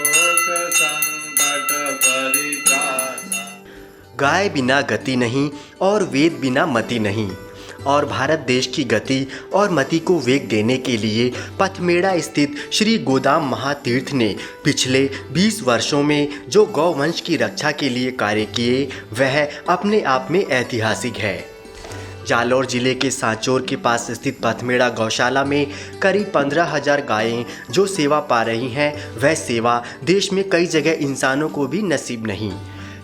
शोक संकट परित्राता। गाय बिना गति नहीं और वेद बिना मति नहीं। और भारत देश की गति और मति को वेग देने के लिए पथमेड़ा स्थित श्री गोदाम महातीर्थ ने पिछले 20 वर्षों में जो गौवंश की रक्षा के लिए कार्य किए वह अपने आप में ऐतिहासिक है। जालौर जिले के सांचौर के पास स्थित पथमेड़ा गौशाला में करीब 15,000 गायें जो सेवा पा रही हैं, वह सेवा देश में कई जगह इंसानों को भी नसीब नहीं।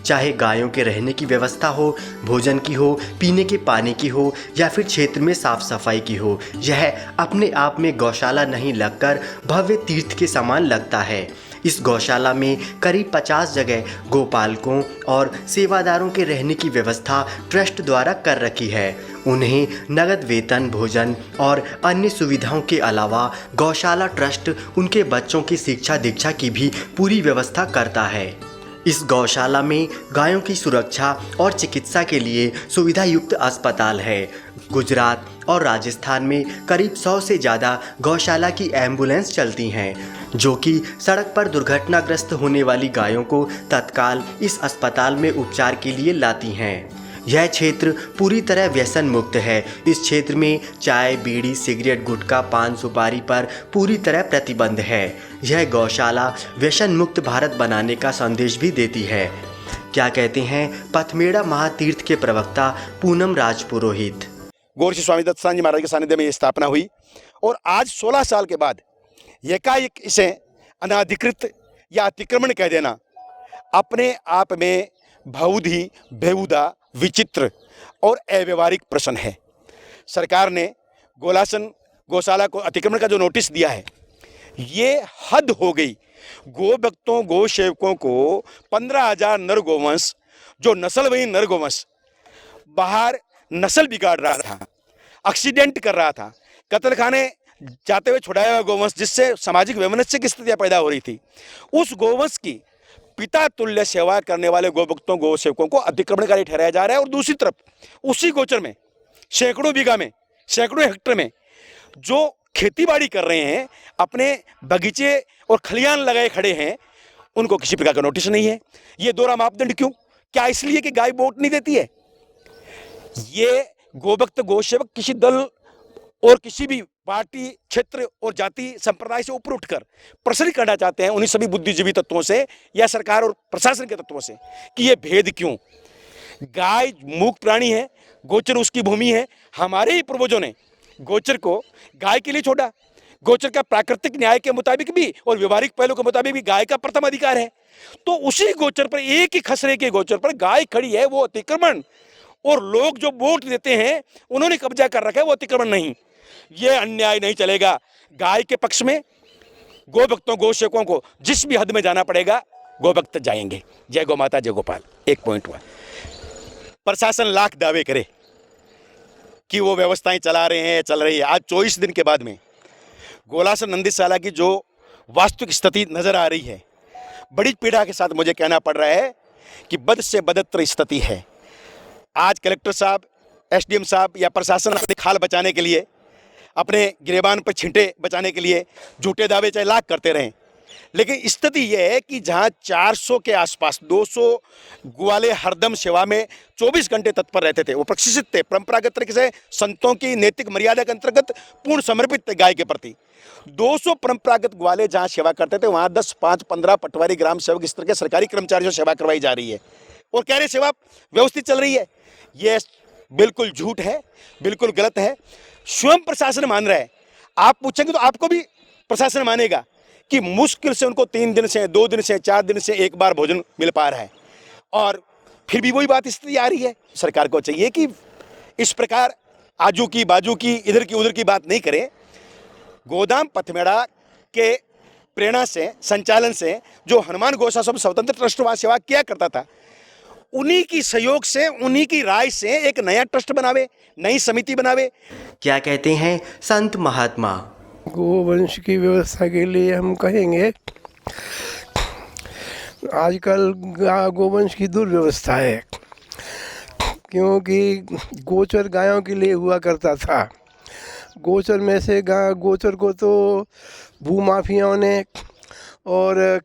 चाहे गायों के रहने की व्यवस्था हो, भोजन की हो, पीने के पानी की हो या फिर क्षेत्र में साफ सफाई की हो, यह अपने आप में गौशाला नहीं लगकर भव्य तीर्थ के समान लगता है। इस गौशाला में करीब 50 जगह गोपालकों और सेवादारों के रहने की व्यवस्था ट्रस्ट द्वारा कर रखी है। उन्हें नगद वेतन, भोजन और अन्य सुविधाओं के अलावा गौशाला ट्रस्ट उनके बच्चों की शिक्षा दीक्षा की भी पूरी व्यवस्था करता है। इस गौशाला में गायों की सुरक्षा और चिकित्सा के लिए सुविधा युक्त अस्पताल है। गुजरात और राजस्थान में करीब 100 से ज़्यादा गौशाला की एम्बुलेंस चलती हैं, जो कि सड़क पर दुर्घटनाग्रस्त होने वाली गायों को तत्काल इस अस्पताल में उपचार के लिए लाती हैं। यह क्षेत्र पूरी तरह व्यसन मुक्त है। इस क्षेत्र में चाय, बीड़ी, सिगरेट, गुटखा, पान, सुपारी पर पूरी तरह प्रतिबंध है। यह गौशाला व्यसन मुक्त भारत बनाने का संदेश भी देती है। क्या कहते हैं पथमेड़ा महातीर्थ के प्रवक्ता पूनम राज पुरोहित। गोरक्षी स्वामी दत्तानंद जी महाराज के सानिध्य में ये स्थापना हुई और आज 16 साल के बाद एकाएक इसे अनाधिकृत या अतिक्रमण कह देना अपने आप में बहुत ही बेहुदा, विचित्र और अव्यवहारिक प्रश्न है। सरकार ने गौशाला को अतिक्रमण का जो नोटिस दिया है, ये हद हो गई। गो भक्तों, गो सेवकों को 15,000 नर गोवंश, जो नस्ल वही नर गोवंश बाहर नस्ल बिगाड़ रहा था, एक्सीडेंट कर रहा था, कत्ल खाने जाते हुए छुड़ाया हुआ गोवंश, जिससे सामाजिक वैमनस्य की स्थितियां पैदा हो रही थी। उस गोवंश की पिता तुल्य सेवा करने वाले गोभक्तों, गो सेवकों को अतिक्रमणकारी ठहराया जा रहा है। और दूसरी तरफ उसी गोचर में सैकड़ों बीघा में, सैकड़ों हेक्टर में जो खेतीबाड़ी कर रहे हैं, अपने बगीचे और खलियान लगाए खड़े हैं, उनको किसी प्रकार का नोटिस नहीं है। ये दोहरा मापदंड क्यों? क्या इसलिए कि गाय वोट नहीं देती है? ये गोभक्त, गोसेवक किसी दल और किसी भी पार्टी, क्षेत्र और जाति संप्रदाय से ऊपर उठकर प्रश्न करना चाहते हैं उन्हीं सभी बुद्धिजीवी तत्वों से या सरकार और प्रशासन के तत्वों से कि ये भेद क्यों? गाय मूक प्राणी है, गोचर उसकी भूमि है। हमारे ही पूर्वजों ने गोचर को गाय के लिए छोड़ा। गोचर का प्राकृतिक न्याय के मुताबिक भी और व्यवहारिक पहलू के मुताबिक भी गाय का प्रथम अधिकार है। तो उसी गोचर पर, एक ही खसरे के गोचर पर गाय खड़ी है, वो अतिक्रमण, और लोग जो वोट देते हैं उन्होंने कब्जा कर रखा है, वो अतिक्रमण नहीं। ये अन्याय नहीं चलेगा। गाय के पक्ष में गो भक्तों, गो सेवकों को जिस भी हद में जाना पड़ेगा, गो भक्त जाएंगे। जय गौ माता, जय गोपाल। एक पॉइंट हुआ, प्रशासन लाख दावे करे कि वो व्यवस्थाएं चला रहे हैं, चल रही है। आज 24 दिन के बाद में गोलासन नंदीशाला की जो वास्तविक स्थिति नजर आ रही है, बड़ी पीड़ा के साथ मुझे कहना पड़ रहा है कि बद से बदतर स्थिति है। आज कलेक्टर साहब, एसडीएम साहब या प्रशासन अपने खाल बचाने के लिए, अपने गिरेबान पर छींटे बचाने के लिए झूठे दावे चाहे लाख करते रहें, लेकिन स्थिति यह है कि जहां 400 के आसपास 200 ग्वाले हरदम सेवा में 24 घंटे तत्पर रहते थे, वो प्रशिक्षित थे, परंपरागत तरीके से संतों की नैतिक मर्यादा के अंतर्गत पूर्ण समर्पित थे गाय के प्रति। 200 परंपरागत ग्वाले जहां सेवा करते थे, वहां 10, 5, 15 पटवारी, ग्राम सेवक, इस तरह के सरकारी कर्मचारियों से सेवा करवाई जा रही है और कह रहे सेवा व्यवस्थित चल रही है। ये बिल्कुल झूठ है, बिल्कुल गलत है। स्वयं प्रशासन मान रहा है। आप पूछेंगे तो आपको भी प्रशासन मानेगा कि मुश्किल से उनको 3 दिन से, 2 दिन से, 4 दिन से एक बार भोजन मिल पा रहा है, और फिर भी वही बात स्थिति आ रही है। सरकार को चाहिए कि इस प्रकार आजू की बाजू की, इधर की उधर की बात नहीं करे। गोदाम पथमेड़ा के प्रेरणा से, संचालन से जो हनुमान गौशाला स्वतंत्र ट्रस्ट वहाँ सेवा किया करता था, उन्हीं की सहयोग से, उन्हीं की राय से एक नया ट्रस्ट बनावे, नई समिति बनावे। क्या कहते हैं संत महात्मा। गोवंश की व्यवस्था के लिए हम कहेंगे, आजकल गोवंश की दुर्व्यवस्था है, क्योंकि गोचर गायों के लिए हुआ करता था। गोचर में से गोचर को तो भूमाफियाओं ने और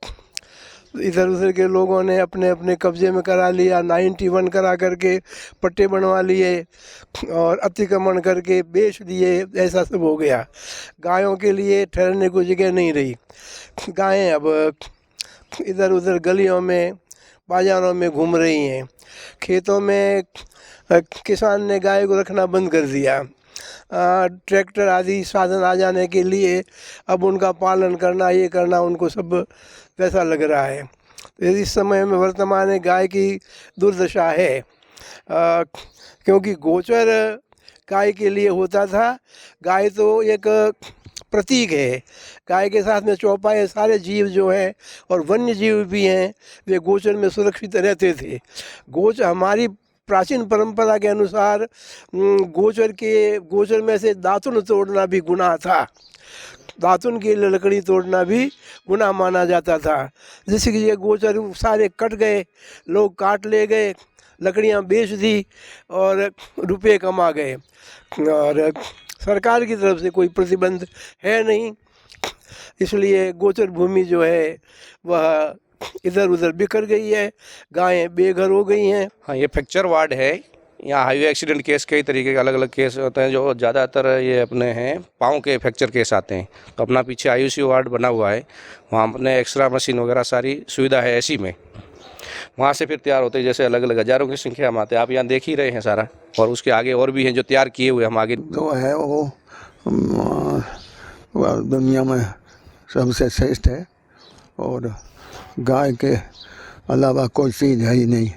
इधर उधर के लोगों ने अपने अपने कब्जे में करा लिया, 91 करा करके पट्टे बनवा लिए और अतिक्रमण करके बेच दिए, ऐसा सब हो गया। गायों के लिए ठहरने को जगह नहीं रही। गायें अब इधर उधर गलियों में, बाज़ारों में घूम रही हैं। खेतों में किसान ने गाय को रखना बंद कर दिया। ट्रैक्टर आदि साधन आ जाने के लिए अब उनका पालन करना, ये करना उनको सब वैसा लग रहा है। तो इस समय में वर्तमान में गाय की दुर्दशा है, क्योंकि गोचर गाय के लिए होता था। गाय तो एक प्रतीक है। गाय के साथ में चौपाए सारे जीव जो हैं और वन्य जीव भी हैं, वे गोचर में सुरक्षित रहते थे। गोचर हमारी प्राचीन परंपरा के अनुसार गोचर में से दातुन तोड़ना भी गुनाह था। दातुन की लकड़ी तोड़ना भी गुनाह माना जाता था। जिसके लिए गोचर सारे कट गए, लोग काट ले गए, लकड़ियां बेच दी और रुपए कमा गए। और सरकार की तरफ से कोई प्रतिबंध है नहीं, इसलिए गोचर भूमि जो है वह इधर उधर बिखर गई है, गायें बेघर हो गई हैं। हाँ, ये फ्रैक्चर वार्ड है। यहाँ हाईवे एक्सीडेंट केस कई तरीके के अलग अलग केस होते हैं, जो ज़्यादातर ये अपने हैं पाँव के फ्रैक्चर केस आते हैं। तो अपना पीछे IUC वार्ड बना हुआ है, वहाँ अपने एक्सरा मशीन वगैरह सारी सुविधा है ऐसी में। वहाँ से फिर तैयार होते हैं, जैसे अलग अलग हज़ारों की संख्या में आते हैं। आप यहाँ देख ही रहे हैं सारा, और उसके आगे और भी हैं जो तैयार किए हुए हम आगे। तो है वो दुनिया में सबसे श्रेष्ठ है, और गाय के अलावा कोई चीज़ है ही नहीं।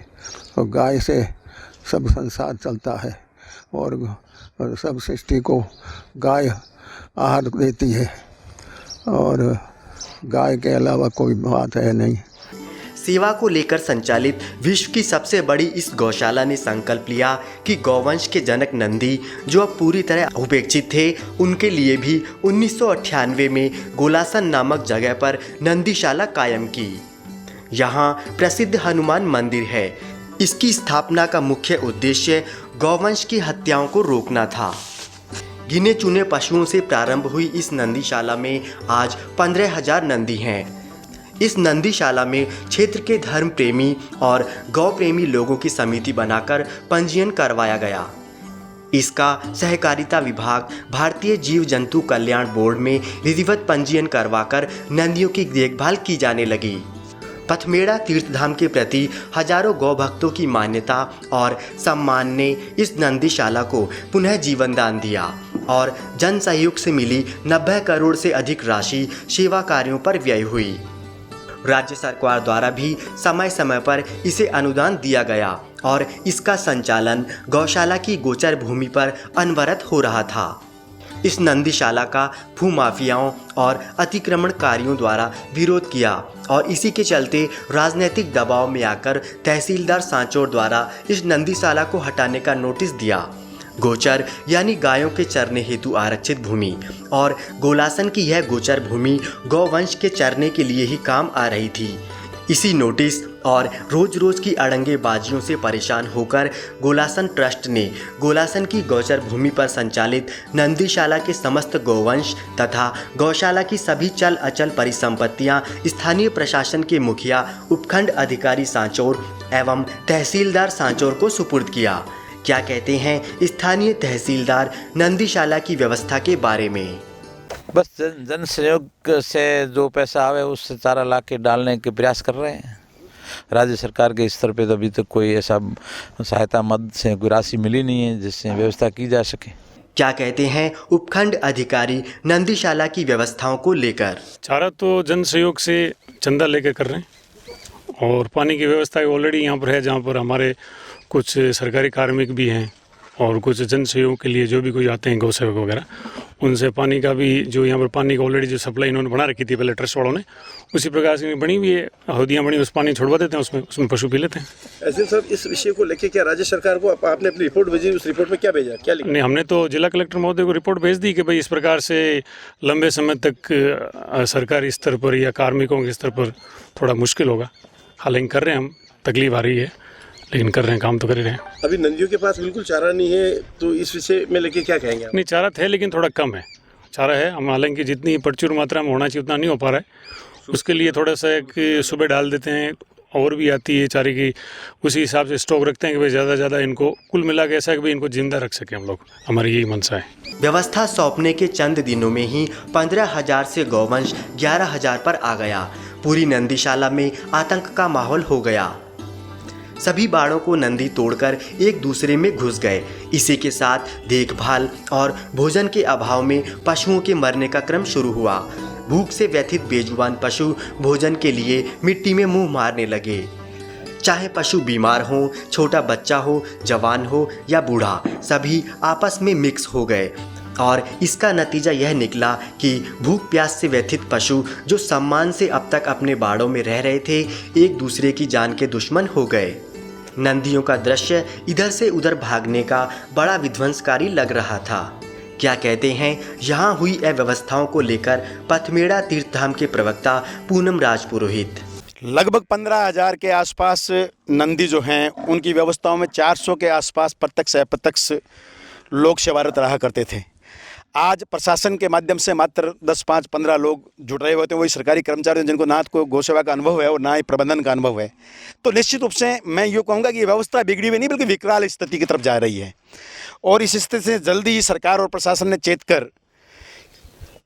और गाय से सब संसार चलता है, और सब सृष्टि को गाय आहार देती है, और गाय के अलावा कोई बात है नहीं। सेवा को लेकर संचालित विश्व की सबसे बड़ी इस गौशाला ने संकल्प लिया कि गौवंश के जनक नंदी, जो अब पूरी तरह उपेक्षित थे, उनके लिए भी 1998 में गोलासन नामक जगह पर नंदीशाला कायम की। यहाँ प्रसिद्ध हनुमान मंदिर है। इसकी स्थापना का मुख्य उद्देश्य गौवंश की हत्याओं को रोकना था। गिने चुने पशुओं से प्रारंभ हुई इस नंदीशाला में आज 15,000 नंदी हैं। इस नंदीशाला में क्षेत्र के धर्म प्रेमी और गौ प्रेमी लोगों की समिति बनाकर पंजीयन करवाया गया। इसका सहकारिता विभाग भारतीय जीव जंतु कल्याण बोर्ड में विधिवत पंजीयन करवाकर नंदियों की देखभाल की जाने लगी। पथमेड़ा तीर्थधाम के प्रति हजारों गौ भक्तों की मान्यता और सम्मान ने इस नंदीशाला को पुनः जीवन दान दिया और जन सहयोग से मिली 90 करोड़ से अधिक राशि सेवा कार्यों पर व्यय हुई। राज्य सरकार द्वारा भी समय समय पर इसे अनुदान दिया गया और इसका संचालन गौशाला की गोचर भूमि पर अनवरत हो रहा था। इस नंदीशाला का भूमाफियाओं और अतिक्रमणकारियों द्वारा विरोध किया और इसी के चलते राजनीतिक दबाव में आकर तहसीलदार सांचौर द्वारा इस नंदीशाला को हटाने का नोटिस दिया। गोचर यानी गायों के चरने हेतु आरक्षित भूमि और गोलासन की यह गोचर भूमि गौवंश के चरने के लिए ही काम आ रही थी। इसी नोटिस और रोज रोज की अड़ंगेबाजियों से परेशान होकर गोलासन ट्रस्ट ने गोलासन की गोचर भूमि पर संचालित नंदीशाला के समस्त गोवंश तथा गौशाला की सभी चल अचल परिसंपत्तियां स्थानीय प्रशासन के मुखिया उपखंड अधिकारी सांचौर एवं तहसीलदार सांचौर को सुपुर्द किया। क्या कहते हैं स्थानीय तहसीलदार नंदीशाला की व्यवस्था के बारे में? बस जन सहयोग से जो पैसा आवे उससे चारा ला के डालने के प्रयास कर रहे हैं। राज्य सरकार के स्तर पे तो अभी तक कोई ऐसा सहायता मद से कोई राशि मिली नहीं है जिससे व्यवस्था की जा सके। क्या कहते हैं उपखंड अधिकारी नंदीशाला की व्यवस्थाओं को लेकर? चारा तो जन सहयोग से चंदा लेकर कर रहे हैं और पानी की व्यवस्था ऑलरेडी यहाँ पर है, जहाँ पर हमारे कुछ सरकारी कार्मिक भी हैं और कुछ जन सहयोग के लिए जो भी कोई आते हैं गौ सेवक वगैरह, उनसे पानी का भी जो यहाँ पर पानी का ऑलरेडी जो सप्लाई इन्होंने बना रखी थी पहले ट्रस्ट वालों ने, उसी प्रकार से बनी हुई है, हौदियाँ बनी, उस पानी छुड़वा देते हैं, उसमें पशु पी लेते हैं। ऐसे सर इस विषय को लेकर क्या राज्य सरकार को आपने अपनी रिपोर्ट भेजी? उस रिपोर्ट में क्या भेजा, क्या लिखा? नहीं, हमने तो जिला कलेक्टर महोदय को रिपोर्ट भेज दी कि भाई इस प्रकार से लंबे समय तक सरकारी स्तर पर या कार्मिकों के स्तर पर थोड़ा मुश्किल होगा। हालांकि कर रहे हैं हम, तकलीफ आ रही है लेकिन कर रहे हैं, काम तो कर ही रहे हैं। अभी नंदियों के पास बिल्कुल चारा नहीं है, तो इस विषय में लेके क्या कहेंगे आप? नहीं, चारा है लेकिन थोड़ा कम है। चारा है हम, हालांकि जितनी प्रचुर मात्रा में होना चाहिए उतना नहीं हो पा रहा है उसके लिए थोड़ा सा एक सुबह डाल देते हैं और भी आती है चारे की, उसी हिसाब से स्टॉक रखते हैं कि भाई ज़्यादा ज़्यादा इनको कुल मिला के ऐसा कि भाई इनको जिंदा रख सकें हम लोग, हमारी यही मंशा है। व्यवस्था सौंपने के चंद दिनों में ही 15,000 से गौवंश 11,000 पर आ गया। पूरी नंदीशाला में आतंक का माहौल हो गया। सभी बाड़ों को नंदी तोड़कर एक दूसरे में घुस गए। इसी के साथ देखभाल और भोजन के अभाव में पशुओं के मरने का क्रम शुरू हुआ। भूख से व्यथित बेजुबान पशु भोजन के लिए मिट्टी में मुंह मारने लगे। चाहे पशु बीमार हो, छोटा बच्चा हो, जवान हो या बूढ़ा, सभी आपस में मिक्स हो गए और इसका नतीजा यह निकला कि भूख प्यास से व्यथित पशु जो सम्मान से अब तक अपने बाड़ों में रह रहे थे, एक दूसरे की जान के दुश्मन हो गए। नंदियों का दृश्य इधर से उधर भागने का बड़ा विध्वंसकारी लग रहा था। क्या कहते हैं यहाँ हुई अव्यवस्थाओं को लेकर पथमेड़ा तीर्थधाम के प्रवक्ता पूनम राजपुरोहित। लगभग 15,000 के आसपास नंदी जो हैं उनकी व्यवस्थाओं में 400 के आसपास प्रत्यक्ष अप्रत्यक्ष लोग सेवारत रहा करते थे। आज प्रशासन के माध्यम से मात्र 10, 5, 15 लोग जुड़ रहे होते हैं, वही सरकारी कर्मचारी हैं जिनको ना तो गौ सेवा का अनुभव है और ना ही प्रबंधन का अनुभव है। तो निश्चित रूप से मैं ये कहूँगा कि ये व्यवस्था बिगड़ी हुई नहीं बल्कि विकराल स्थिति की तरफ जा रही है और इस स्थिति से जल्दी ही सरकार और प्रशासन ने चेत कर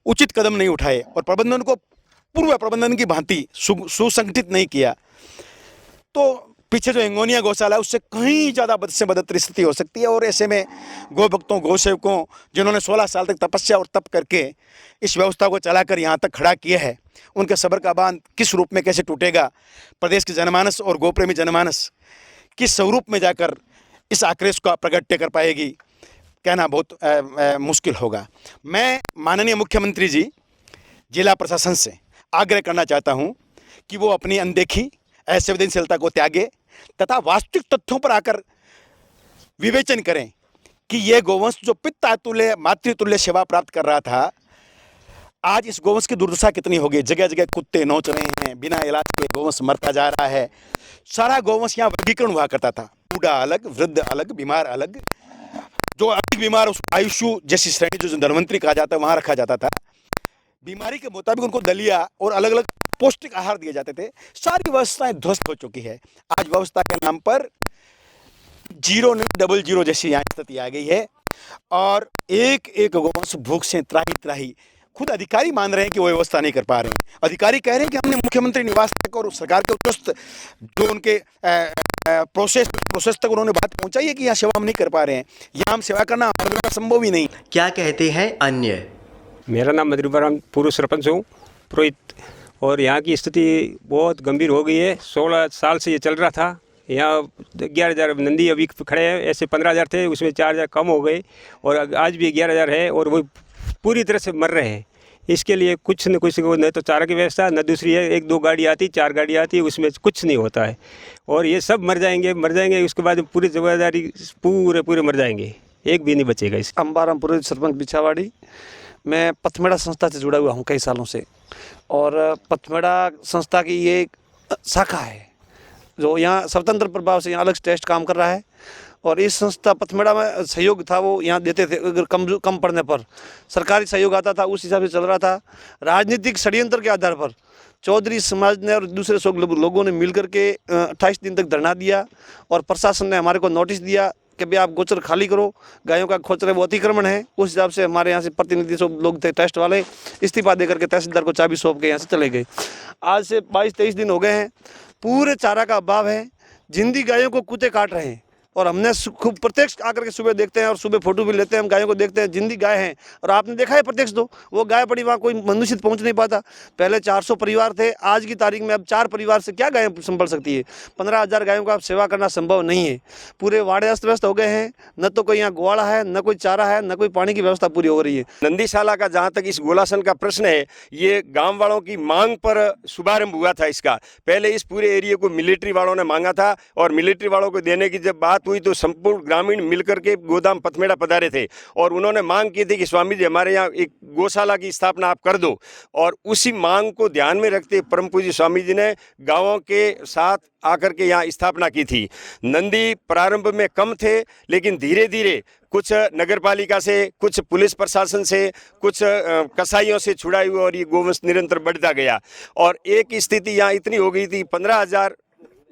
उचित कदम नहीं उठाए और प्रबंधन को पूर्व प्रबंधन की भांति सुसंगठित नहीं किया तो पीछे जो हिंगोनिया गौशाला है उससे कहीं ज़्यादा बद से बदतर स्थिति हो सकती है। और ऐसे में गौ भक्तों, गौ सेवकों जिन्होंने 16 साल तक तपस्या और तप करके इस व्यवस्था को चलाकर यहाँ तक खड़ा किया है, उनके सब्र का बांध किस रूप में कैसे टूटेगा, प्रदेश के जनमानस और गोप्रेमी जनमानस किस स्वरूप में जाकर इस आक्रोश का प्रगट्य कर पाएगी, कहना बहुत मुश्किल होगा। मैं माननीय मुख्यमंत्री जी, जिला प्रशासन से आग्रह करना चाहता हूँ कि वो अपनी अनदेखी, असंवेदनशीलता को त्यागे तथा वास्तविक तथ्यों पर आकर विवेचन करें कि ये गोवंश जो पितातुल्य मातृतुल्य सेवा प्राप्त कर रहा था, आज इस गोवंश की दुर्दशा कितनी होगी। जगह जगह कुत्ते नोच रहे हैं, बिना इलाज के गोवंश मरता जा रहा है। सारा गोवंश यहाँ वर्गीकरण हुआ करता था, बूढ़ा अलग, वृद्ध अलग, बीमार अलग। जो अधिक बीमार उस आयुषु जैसी श्रेणी जो धनवंतरी कहा जाता है वहाँ रखा जाता था। बीमारी के मुताबिक उनको दलिया और अलग अलग पौष्टिक आहार दिए जाते थे। सारी व्यवस्थाएं ध्वस्त हो चुकी है। आज व्यवस्था के नाम पर 000 जैसी यहाँ स्थिति आ गई है और एक एक गोवंश भूख से त्राही त्राही। खुद अधिकारी मान रहे हैं कि वो व्यवस्था नहीं कर पा रहे हैं। अधिकारी कह रहे हैं कि हमने मुख्यमंत्री निवास तक और सरकार के उच्च जो उनके प्रोसेस तक उन्होंने बात पहुंचाई है कि यहाँ सेवा हम नहीं कर पा रहे हैं, यहाँ हम सेवा करना संभव ही नहीं। क्या कहते हैं अन्य? मेरा नाम मधुबराम, पूर्व सरपंच हूँ पुरोहित, और यहाँ की स्थिति बहुत गंभीर हो गई है। 16 साल से ये चल रहा था। यहाँ 11,000 नंदी अभी खड़े हैं, ऐसे 15,000 थे, उसमें 4,000 कम हो गए और आज भी 11,000 है और वो पूरी तरह से मर रहे हैं। इसके लिए कुछ न कुछ, न तो चारा की व्यवस्था, न दूसरी है 1-2 गाड़ी आती, 4 गाड़ी आती, उसमें कुछ नहीं होता है और ये सब मर जाएंगे। उसके बाद पूरी जिम्मेदारी पूरे मर जाएंगे, एक भी नहीं बचेगा। इस अंबाराम पुरोहित, सरपंच बिछावाड़ी। मैं पथमेड़ा संस्था से जुड़ा हुआ हूँ कई सालों से और पथमेड़ा संस्था की ये शाखा है जो यहाँ स्वतंत्र प्रभाव से यहाँ अलग टेस्ट काम कर रहा है और इस संस्था पथमेड़ा में सहयोग था वो यहाँ देते थे। अगर कम पड़ने पर सरकारी सहयोग आता था, उस हिसाब से चल रहा था। राजनीतिक षड्यंत्र के आधार पर चौधरी समाज ने और दूसरे लोगों ने मिल करके 28 दिन तक धरना दिया और प्रशासन ने हमारे को नोटिस दिया कि भाई आप गोचर खाली करो, गायों का खोचर वो अतिक्रमण है। उस हिसाब से हमारे यहाँ से प्रतिनिधि सब लोग थे टेस्ट वाले, इस्तीफा दे करके तहसीलदार को चाबी सौंप के यहाँ से चले गए। आज से 22-23 दिन हो गए हैं, पूरे चारा का अभाव है, जिंदी गायों को कुत्ते काट रहे हैं और हमने खूब प्रत्यक्ष आकर के सुबह देखते हैं और सुबह फोटो भी लेते हैं, हम गायों को देखते हैं, जिंदी गाय हैं और आपने देखा है प्रत्यक्ष तो वो गाय पड़ी वहाँ कोई मनुष्य पहुँच नहीं पाता। पहले 400 परिवार थे, आज की तारीख में अब 4 परिवार से क्या गायें संभल सकती है। 15,000 गायों का सेवा करना संभव नहीं है। पूरे वाड़े अस्त व्यस्त हो गए हैं, न तो कोई यहाँ गोवाड़ा है, न कोई चारा है, न कोई पानी की व्यवस्था पूरी हो रही है। नंदीशाला का जहाँ तक इस गोलासन का प्रश्न है, ये गाँव वालों की मांग पर शुभारंभ हुआ था। इसका पहले इस पूरे एरिया को मिलिट्री वालों ने मांगा था और मिलिट्री वालों को देने की जब बात हुई तो संपूर्ण ग्रामीण मिलकर के गोदाम पथमेड़ा पधारे थे और उन्होंने मांग की थी कि स्वामी जी हमारे यहाँ एक गौशाला की स्थापना आप कर दो। और उसी मांग को ध्यान में रखते परम पूज्य स्वामी जी ने गाँवों के साथ आकर के यहाँ स्थापना की थी। नंदी प्रारंभ में कम थे, लेकिन धीरे धीरे कुछ नगर पालिका से, कुछ पुलिस प्रशासन से, कुछ कसाईयों से छुड़ाई हुई और ये गोवंश निरंतर बढ़ता गया। और एक स्थिति यहाँ इतनी हो गई थी, 15,000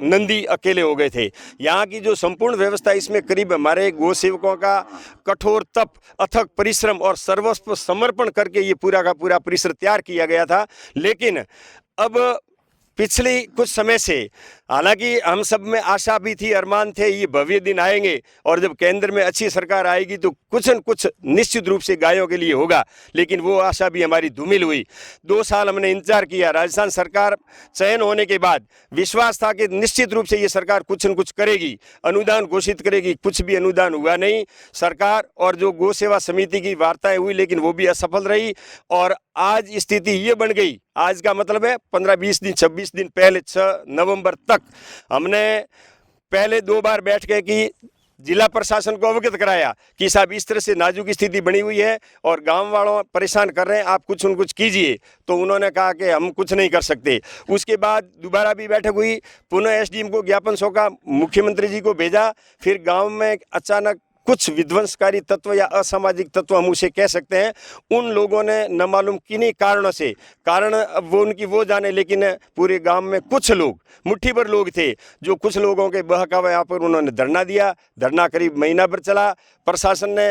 नंदी अकेले हो गए थे। यहाँ की जो संपूर्ण व्यवस्था, इसमें करीब हमारे गौ सेवकों का कठोर तप, अथक परिश्रम और सर्वस्व समर्पण करके ये पूरा का पूरा परिसर तैयार किया गया था। लेकिन अब पिछले कुछ समय से, हालांकि हम सब में आशा भी थी, अरमान थे ये भव्य दिन आएंगे और जब केंद्र में अच्छी सरकार आएगी तो कुछ न कुछ निश्चित रूप से गायों के लिए होगा, लेकिन वो आशा भी हमारी धूमिल हुई। 2 साल हमने इंतजार किया। राजस्थान सरकार चयन होने के बाद विश्वास था कि निश्चित रूप से ये सरकार कुछ न कुछ करेगी, अनुदान घोषित करेगी। कुछ भी अनुदान हुआ नहीं। सरकार और जो गौ सेवा समिति की वार्ताएं हुई, लेकिन वो भी असफल रही। और आज स्थिति ये बन गई, आज का मतलब है 15-20 दिन, 26 दिन पहले 6 नवंबर तक हमने पहले 2 बार बैठ के कि जिला प्रशासन को अवगत कराया कि साहब इस तरह से नाजुक स्थिति बनी हुई है और गांव वालों परेशान कर रहे हैं, आप कुछ न कुछ कीजिए। तो उन्होंने कहा कि हम कुछ नहीं कर सकते। उसके बाद दोबारा भी बैठक हुई, पुनः एसडीएम को ज्ञापन सौंपा, मुख्यमंत्री जी को भेजा। फिर गांव में अचानक कुछ विध्वंसकारी तत्व या असामाजिक तत्व हम उसे कह सकते हैं, उन लोगों ने न मालूम किन्हीं कारणों से, कारण अब वो उनकी वो जाने, लेकिन पूरे गांव में कुछ लोग, मुट्ठी भर लोग थे जो कुछ लोगों के बहकावे यहाँ पर उन्होंने धरना दिया। धरना करीब महीना भर चला। प्रशासन ने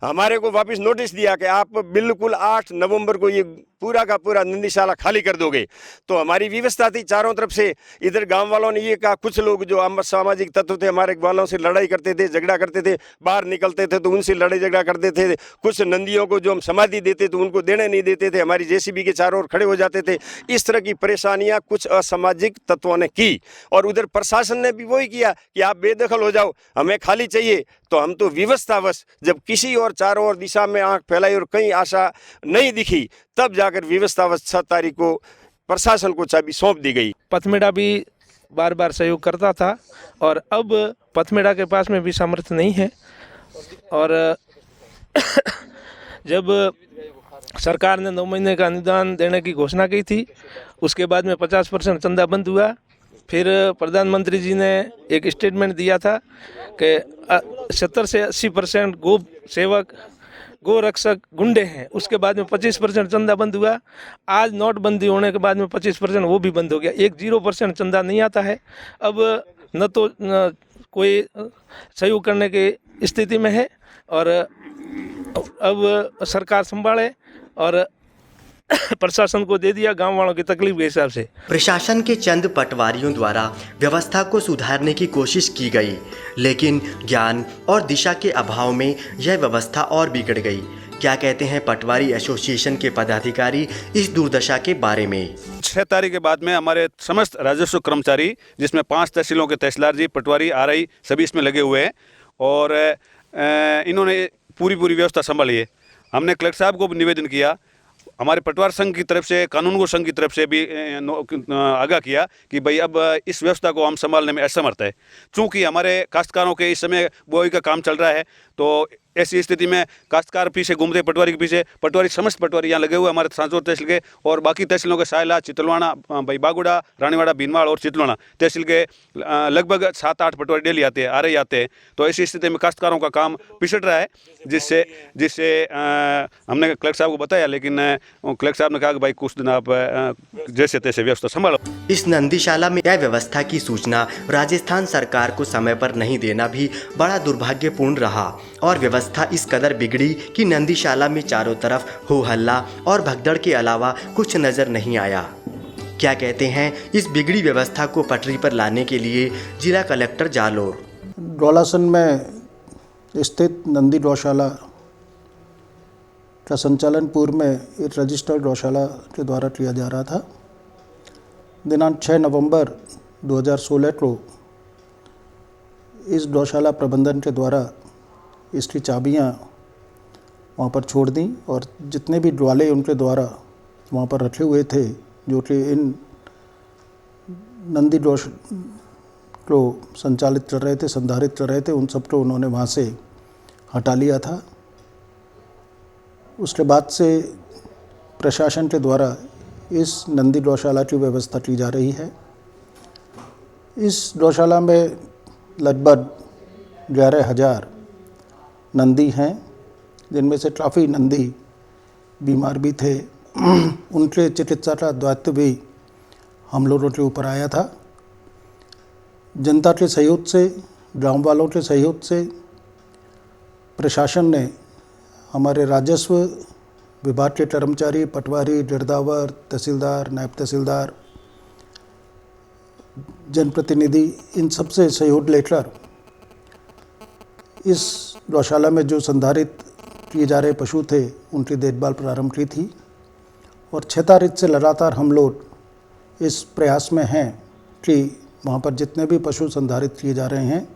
हमारे को वापस नोटिस दिया कि आप बिल्कुल 8 नवंबर को ये पूरा का पूरा नंदीशाला खाली कर दोगे। तो हमारी व्यवस्था थी चारों तरफ से। इधर गांव वालों ने ये कहा, कुछ लोग जो सामाजिक तत्व थे हमारे वालों से लड़ाई करते थे, झगड़ा करते थे, बाहर निकलते थे तो उनसे लड़ाई झगड़ा करते थे। कुछ नंदियों को जो हम समाधि देते थे उनको देने नहीं देते थे, हमारी जेसीबी के चारों ओर खड़े हो जाते थे। इस तरह की परेशानियां कुछ असामाजिक तत्वों ने की। और उधर प्रशासन ने भी वही किया कि आप बेदखल हो जाओ, हमें खाली चाहिए। तो हम तो विवस्थावश जब किसी और चारों ओर दिशा में आंख फैलाई और कहीं आशा नहीं दिखी, तब जाकर विवस्थावश 6 तारीख को प्रशासन को चाबी सौंप दी गई। पथमेड़ा भी बार बार सहयोग करता था और अब पथमेड़ा के पास में भी सामर्थ्य नहीं है। और जब सरकार ने 9 महीने का अनुदान देने की घोषणा की थी, उसके बाद में 50% चंदा बंद हुआ। फिर प्रधानमंत्री जी ने एक स्टेटमेंट दिया था कि 70 से 80% गौ सेवक, गौ रक्षक गुंडे हैं। उसके बाद में 25% चंदा बंद हुआ। आज नोटबंदी होने के बाद में 25% वो भी बंद हो गया। 0% चंदा नहीं आता है। अब न तो कोई सहयोग करने की स्थिति में है और अब सरकार संभाले और प्रशासन को दे दिया गांव वालों की तकलीफ के हिसाब से। प्रशासन के चंद पटवारियों द्वारा व्यवस्था को सुधारने की कोशिश की गई, लेकिन ज्ञान और दिशा के अभाव में यह व्यवस्था और बिगड़ गई। क्या कहते हैं पटवारी एसोसिएशन के पदाधिकारी इस दुर्दशा के बारे में? 6 तारीख के बाद में हमारे समस्त राजस्व कर्मचारी, जिसमें 5 तहसीलों के तहसीलदार जी, पटवारी, आरआई सभी इसमें लगे हुए हैं और इन्होंने पूरी व्यवस्था संभाली है। हमने कलेक्टर साहब को निवेदन किया, हमारे पटवार संघ की तरफ से, कानूनगो संघ की तरफ से भी आगाह किया कि भाई अब इस व्यवस्था को हम संभालने में असमर्थ है। चूँकि हमारे काश्तकारों के इस समय बुआई का काम चल रहा है, तो ऐसी स्थिति में काश्तकार पीछे घूमते, पटवारी के पीछे, पटवारी समस्त पटवारी यहाँ लगे हुए हमारे सांसौर तहसील के और बाकी तहसीलों के सायला, चितलवाड़ा, भाई बागुड़ा, रानीवाड़ा, भीनमाल और चितलवाड़ा तहसील के लगभग 7-8 पटवारी डेली आते हैं, आ रहे आते हैं। तो ऐसी स्थिति में काश्तकारों का काम पिछड़ रहा है, जिससे हमने कलेक्टर साहब को बताया, लेकिन कलेक्टर साहब ने कहा कि भाई कुछ दिन आप जैसे तैसे व्यवस्था संभालो। इस नंदीशाला में व्यवस्था की सूचना राजस्थान सरकार को समय पर नहीं देना भी बड़ा दुर्भाग्यपूर्ण रहा और व्यवस्था इस कदर बिगड़ी कि नंदीशाला में चारों तरफ हो हल्ला और भगदड़ के अलावा कुछ नजर नहीं आया। क्या कहते हैं इस बिगड़ी व्यवस्था को पटरी पर लाने के लिए जिला कलेक्टर जालोर? डोलासन में स्थित नंदी गौशाला का संचालन पूर्व में एक रजिस्टर्ड गौशाला के द्वारा किया जा रहा था। दिनांक 6 नवंबर 2016 को इस गौशाला प्रबंधन के द्वारा इसकी चाबियां वहाँ पर छोड़ दी और जितने भी ग्वाले उनके द्वारा वहाँ पर रखे हुए थे, जो कि इन नंदी जो संचालित कर रहे थे, संधारित कर रहे थे, उन सबको उन्होंने वहाँ से हटा लिया था। उसके बाद से प्रशासन के द्वारा इस नंदी गौशाला की व्यवस्था की जा रही है। इस गौशाला में लगभग 11,000 नंदी हैं, जिनमें से काफ़ी नंदी बीमार भी थे। उनके चिकित्सा का दायित्व भी हम लोगों के ऊपर आया था। जनता के सहयोग से, गाँव वालों के सहयोग से प्रशासन ने, हमारे राजस्व विभाग के कर्मचारी, पटवारी, गिरदावर, तहसीलदार, नायब तहसीलदार, जनप्रतिनिधि, इन सब से सहयोग लेकर इस गौशाला में जो संधारित किए जा रहे पशु थे उनकी देखभाल प्रारंभ की थी। और 6 तारीख से लगातार हम लोग इस प्रयास में हैं कि वहाँ पर जितने भी पशु संधारित किए जा रहे हैं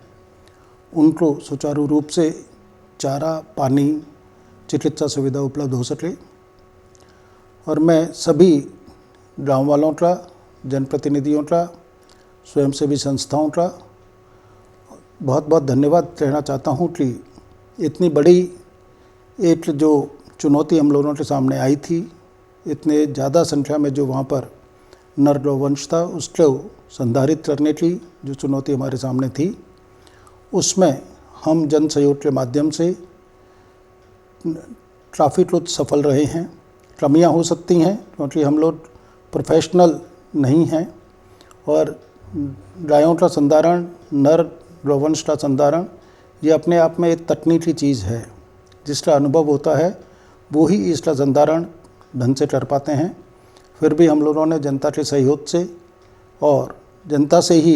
उनको सुचारू रूप से चारा, पानी, चिकित्सा सुविधा उपलब्ध हो सके। और मैं सभी गाँव वालों का, जनप्रतिनिधियों का, स्वयंसेवी संस्थाओं का बहुत बहुत धन्यवाद कहना चाहता हूँ कि इतनी बड़ी एक जो चुनौती हम लोगों के सामने आई थी, इतने ज़्यादा संख्या में जो वहाँ पर नर गौवंश था उसको संधारित करने की जो चुनौती हमारे सामने थी, उसमें हम जन सहयोग के माध्यम से काफ़ी कुछ सफल रहे हैं। कमियाँ हो सकती हैं क्योंकि हम लोग प्रोफेशनल नहीं हैं और गायों का संधारण, नर गौवंश का संधारण, ये अपने आप में एक तकनीकी चीज़ है। जिसका अनुभव होता है वो ही इसका संधारण ढंग से कर पाते हैं। फिर भी हम लोगों ने जनता के सहयोग से और जनता से ही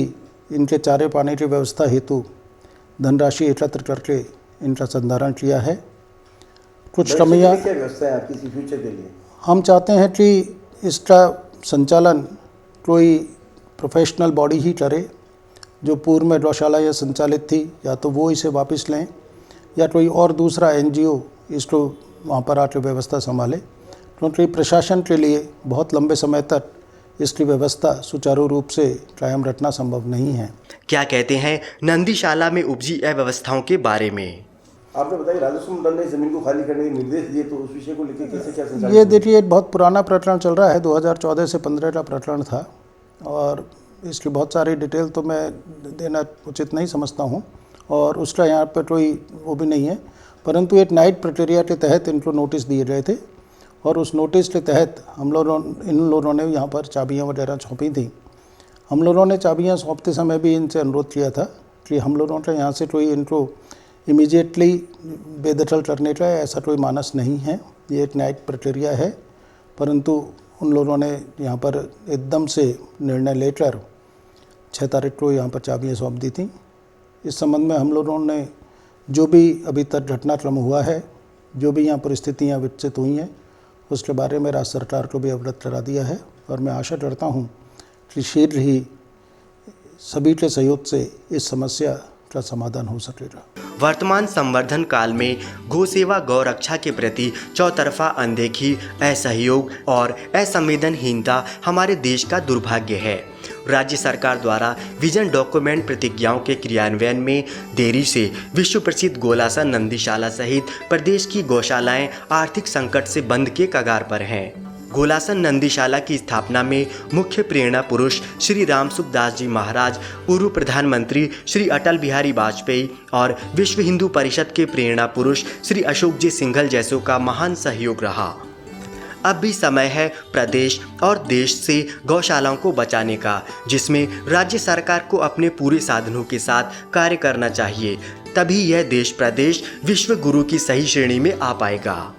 इनके चारे पानी की व्यवस्था हेतु धनराशि एकत्र करके इनका संधारण किया है। कुछ कमियाँ व्यवस्था है आपकी फ्यूचर के लिए? हम चाहते हैं कि इसका संचालन कोई प्रोफेशनल बॉडी ही करे। जो पूर्व में गौशाला या संचालित थी, या तो वो इसे वापस लें या कोई और दूसरा NGO इसको वहाँ पर आकर व्यवस्था संभाले, क्योंकि प्रशासन के लिए बहुत लंबे समय तक इसकी व्यवस्था सुचारू रूप से कायम रखना संभव नहीं है। क्या कहते हैं नंदीशाला में उपजी अव्यवस्थाओं के बारे में? आपने बताया राजस्व मंडल ने जमीन को खाली करने के निर्देश दिए, तो उस विषय को लेकर कैसे क्या संचालन? ये देखिए, एक बहुत पुराना प्रकरण चल रहा है, 2014 से 15 का प्रकरण था और इसकी बहुत सारी डिटेल तो मैं देना उचित नहीं समझता हूँ और उसका यहाँ पर कोई वो भी नहीं है। परंतु एक नाइट प्रक्रिया के तहत इनको नोटिस दिए गए थे और उस नोटिस के तहत इन लोगों ने यहाँ पर चाबियाँ वगैरह सौंपी थी। हम लोगों ने चाबियाँ सौंपते समय भी इनसे अनुरोध किया था कि हम लोगों का यहाँ से कोई इनको इमीडिएटली बेदखल करने का ऐसा कोई मानस नहीं है। ये एक नाइट प्रक्रिया है, परंतु उन लोगों ने यहाँ पर एकदम से निर्णय लेकर 6 तारीख को यहाँ पर चाबियाँ सौंप दी थी। इस संबंध में हम लोगों ने जो भी अभी तक घटनाक्रम हुआ है, जो भी यहाँ परिस्थितियाँ विकसित हुई हैं, उसके बारे में राज्य सरकार को भी अवगत करा दिया है और मैं आशा करता हूँ कि शीघ्र ही सभी के सहयोग से इस समस्या का समाधान हो सकेगा। वर्तमान संवर्धन काल में गौसेवा गौरक्षा के प्रति चौतरफा अनदेखी, असहयोग और असंवेदनहीनता हमारे देश का दुर्भाग्य है। राज्य सरकार द्वारा विजन डॉक्यूमेंट प्रतिज्ञाओं के क्रियान्वयन में देरी से विश्व प्रसिद्ध गोलासन नंदीशाला सहित प्रदेश की गौशालाएं आर्थिक संकट से बंद के कगार पर हैं। गोलासन नंदीशाला की स्थापना में मुख्य प्रेरणा पुरुष श्री रामसुख दास जी महाराज, पूर्व प्रधानमंत्री श्री अटल बिहारी वाजपेयी और विश्व हिंदू परिषद के प्रेरणा पुरुष श्री अशोक जी सिंघल जैसों का महान सहयोग रहा। अब भी समय है प्रदेश और देश से गौशालाओं को बचाने का, जिसमें राज्य सरकार को अपने पूरे साधनों के साथ कार्य करना चाहिए। तभी यह देश प्रदेश विश्व गुरु की सही श्रेणी में आ पाएगा।